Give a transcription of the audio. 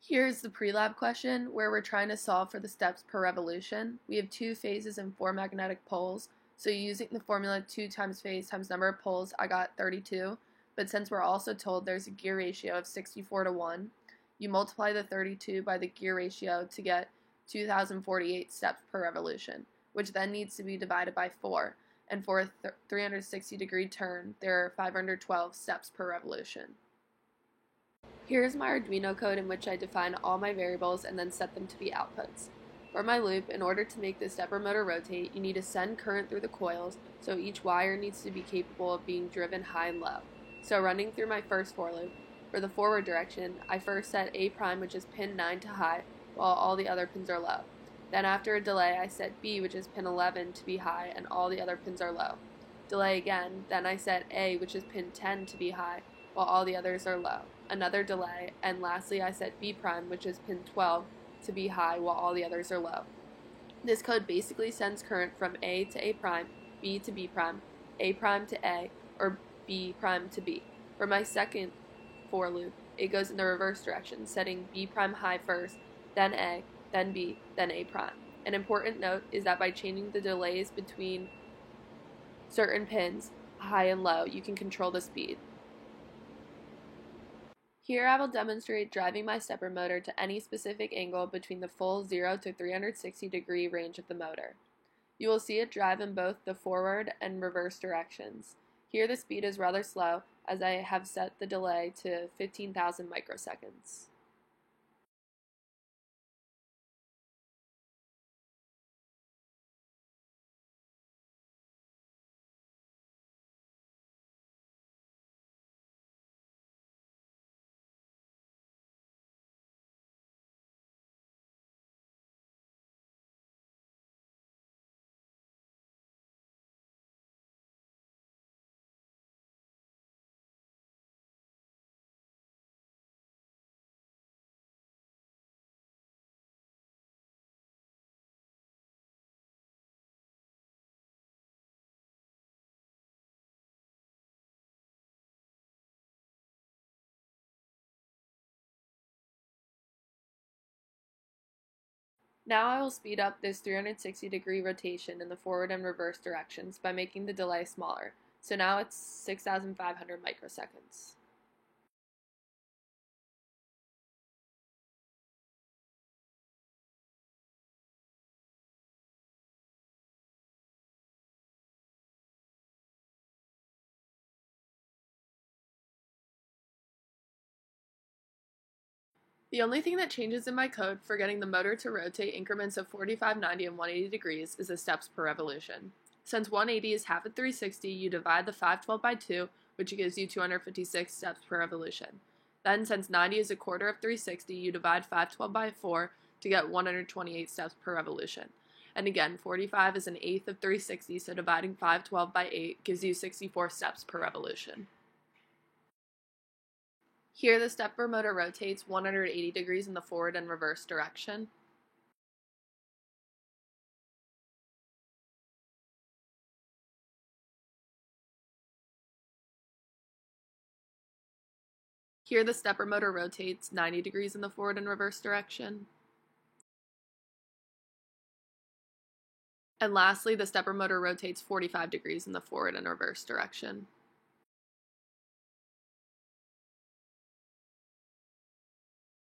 Here's the pre-lab question where we're trying to solve for the steps per revolution. We have 2 phases and 4 magnetic poles, so using the formula 2 times phase times number of poles, I got 32, but since we're also told there's a gear ratio of 64 to 1, you multiply the 32 by the gear ratio to get 2048 steps per revolution, which then needs to be divided by 4, and for a 360-degree turn, there are 512 steps per revolution. Here is my Arduino code in which I define all my variables and then set them to be outputs. For my loop, in order to make the stepper motor rotate, you need to send current through the coils, so each wire needs to be capable of being driven high and low. So running through my first for loop, for the forward direction, I first set A prime, which is pin 9, to high, while all the other pins are low. Then after a delay, I set B, which is pin 11, to be high, and all the other pins are low. Delay again, then I set A, which is pin 10, to be high, while all the others are low. Another delay, and lastly I set B prime, which is pin 12, to be high while all the others are low. This code basically sends current from A to A prime, B to B prime, A prime to A, or B prime to B. For my second for loop, it goes in the reverse direction, setting B prime high first, then A, then B, then A prime. An important note is that by changing the delays between certain pins, high and low, you can control the speed. Here I will demonstrate driving my stepper motor to any specific angle between the full 0 to 360 degree range of the motor. You will see it drive in both the forward and reverse directions. Here the speed is rather slow as I have set the delay to 15,000 microseconds. Now I will speed up this 360 degree rotation in the forward and reverse directions by making the delay smaller. So now it's 6,500 microseconds. The only thing that changes in my code for getting the motor to rotate increments of 45, 90, and 180 degrees is the steps per revolution. Since 180 is half of 360, you divide the 512 by 2, which gives you 256 steps per revolution. Then, since 90 is a quarter of 360, you divide 512 by 4 to get 128 steps per revolution. And again, 45 is an eighth of 360, so dividing 512 by 8 gives you 64 steps per revolution. Here the stepper motor rotates 180 degrees in the forward and reverse direction. Here the stepper motor rotates 90 degrees in the forward and reverse direction. And lastly, the stepper motor rotates 45 degrees in the forward and reverse direction.